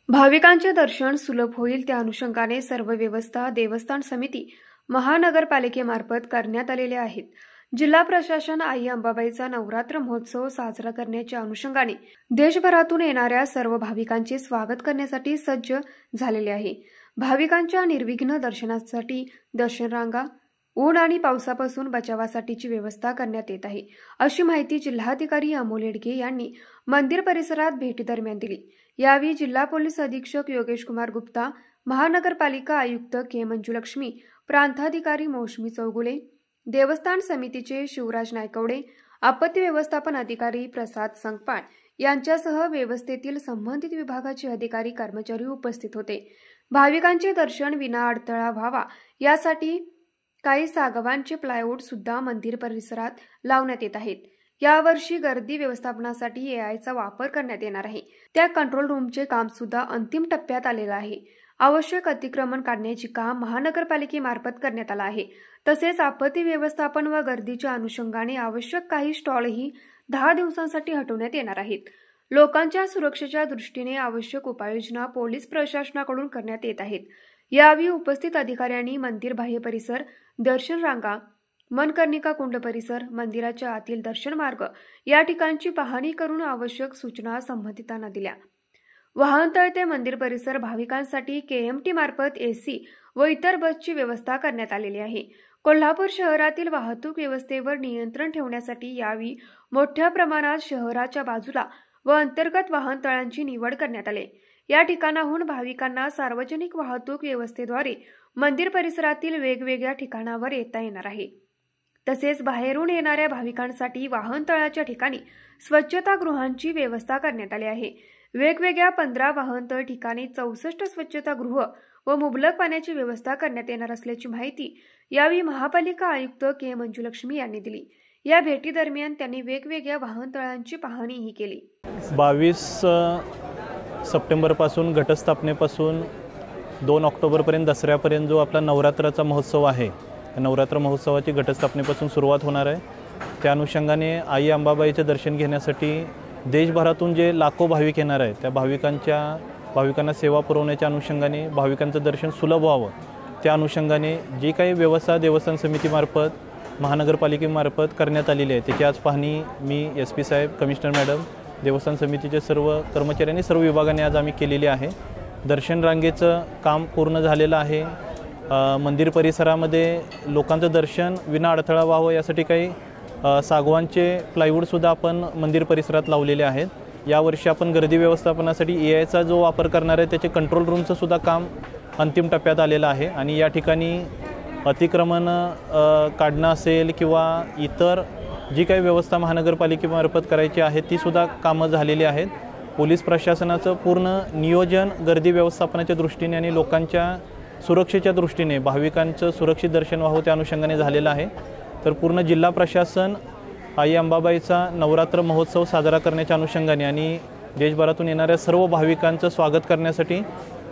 भाविकांचे दर्शन सुलभ होईल त्या अनुषंगाने सर्व व्यवस्था देवस्थान समिती महानगरपालिकेमार्फत करण्यात आलेल्या आहेत। जिल्हा प्रशासन आई अंबाबाईचा नवरात्र महोत्सव साजरा करण्याच्या अनुषंगाने देशभरातून येणाऱ्या सर्व भाविकांचे स्वागत करण्यासाठी सज्ज झालेले आहे। भाविकांच्या निर्विघ्न दर्शनासाठी दर्शन रांगा, ऊन आणि पावसापासून बचावासाठीची व्यवस्था करण्यात येत आहे, अशी माहिती जिल्हाधिकारी अमोल येडगे यांनी मंदिर परिसरात भेटीदरम्यान दिली। यावेळी जिल्हा पोलीस अधीक्षक योगेश कुमार गुप्ता, महानगरपालिका आयुक्त के मंजुलक्ष्मी, प्रांताधिकारी मौसमी चौगुले, देवस्थान समितीचे शिवराज नायकवडे, आपत्ती व्यवस्थापन अधिकारी प्रसाद संकपाळ यांच्यासह व्यवस्थेतील संबंधित विभागाचे अधिकारी कर्मचारी उपस्थित होते। भाविकांचे दर्शन विना अडथळा व्हावा यासाठी काही सागवानचे प्लायवुड सुद्धा मंदिर परिसरात लावण्यात येत आहेत। यावर्षी गर्दी व्यवस्थापनासाठी एआयचा वापर करण्यात येणार आहे। त्या कंट्रोल रूमचे काम सुद्धा अंतिम टप्प्यात आलेलं आहे। आवश्यक अतिक्रमण काढण्याचे काम महानगरपालिकेमार्फत करण्यात आलं आहे। तसेच आपत्ती व्यवस्थापन व गर्दीच्या अनुषंगाने आवश्यक काही स्टॉलही 10 दिवसांसाठी हटवण्यात येणार आहेत। लोकांच्या सुरक्षेच्या दृष्टीने आवश्यक उपाययोजना पोलीस प्रशासनाकडून करण्यात येत आहेत। यावेळी उपस्थित अधिकाऱ्यांनी मंदिर बाह्य परिसर, दर्शन रांगा, मनकर्णिका कुंड परिसर, मंदिराच्या आतील दर्शन मार्ग या ठिकाणची पाहणी करून आवश्यक सूचना संबंधितांना दिल्या। वाहनतळ ते मंदिर परिसर भाविकांसाठी केएमटी मार्फत एसी व इतर बसची व्यवस्था करण्यात आलेली आहे। कोल्हापूर शहरातील वाहतूक व्यवस्थेवर नियंत्रण ठेवण्यासाठी यावेळी मोठ्या प्रमाणात शहराच्या बाजूला व अंतर्गत वाहनतळांची निवड करण्यात आली। या ठिकाणाहून भाविकांना सार्वजनिक वाहतूक व्यवस्थेद्वारे मंदिर परिसरातील वेगवेगळ्या ठिकाणावर येता येणार आहे। तसेच बाहेरून येणाऱ्या भाविकांसाठी वाहनतळाच्या ठिकाणी स्वच्छतागृहांची व्यवस्था करण्यात आली आहे। वेगवेगळ्या 15 वाहनतळ ठिकाणी 64 स्वच्छतागृह व मुबलक पाण्याची व्यवस्था करण्यात येणार असल्याची माहिती यावेळी महापालिका आयुक्त के मंजुलक्ष्मी यांनी दिली। या भेटी दरम्यान त्यांनी वेगवेगळ्या वाहनतळांची पाहणीही केली। 22 सप्टेंबरपासून घटस्थापनेपासून 2 ऑक्टोबरपर्यंत दसऱ्यापर्यंत जो आपला नवरात्राचा महोत्सव आहे, नवरात्र महोत्सवाची घटस्थापनेपासून सुरुवात होणार आहे। त्या अनुषंगाने आई अंबाबाईचे दर्शन घेण्यासाठी देशभरातून जे लाखो भाविक येणार आहेत, त्या भाविकांना सेवा पुरवण्याच्या अनुषंगाने भाविकांचं दर्शन सुलभ व्हावं त्या अनुषंगाने जी काही व्यवस्था देवस्थान समितीमार्फत, महानगरपालिकेमार्फत करण्यात आलेली आहे, त्याची आज पाहणी मी SP साहेब, कमिशनर मॅडम, देवस्थान समितीचे सर्व कर्मचाऱ्यांनी, सर्व विभागाने आज आम्ही केलेली आहे। दर्शन रांगेचं काम पूर्ण झालेलं आहे। मंदिर परिसरामध्ये लोकांचं दर्शन विना अडथळा व्हावं यासाठी काही सागवानचे प्लायवुडसुद्धा आपण मंदिर परिसरात लावलेले आहेत। यावर्षी आपण गर्दी व्यवस्थापनासाठी एआयचा जो वापर करणार आहे त्याचे कंट्रोल रूमचं सुद्धा काम अंतिम टप्प्यात आलेलं आहे आणि या ठिकाणी अतिक्रमण काढणं असेल किंवा इतर जी काही व्यवस्था महानगरपालिकेमार्फत करायची आहे ती सुद्धा कामं झालेली आहेत। पोलीस प्रशासनाचं पूर्ण नियोजन गर्दी व्यवस्थापनाच्या दृष्टीने आणि लोकांच्या सुरक्षेच्या दृष्टीने भाविकांचं सुरक्षित दर्शन व्हावं त्या अनुषंगाने झालेलं आहे। तर पूर्ण जिल्हा प्रशासन आई अंबाबाईचा नवरात्र महोत्सव साजरा करण्याच्या अनुषंगाने आणि देशभरातून येणाऱ्या सर्व भाविकांचं स्वागत करण्यासाठी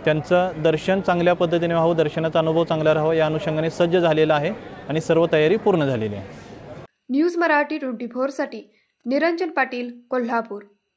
त्यांचं दर्शन चांगल्या पद्धतीने व्हावं, दर्शनाचा अनुभव चांगला राहावा या अनुषंगाने सज्ज झालेला आहे आणि सर्व तयारी पूर्ण झालेली आहे। न्यूज मराठी 24 साठी निरंजन पाटील, कोल्हापूर।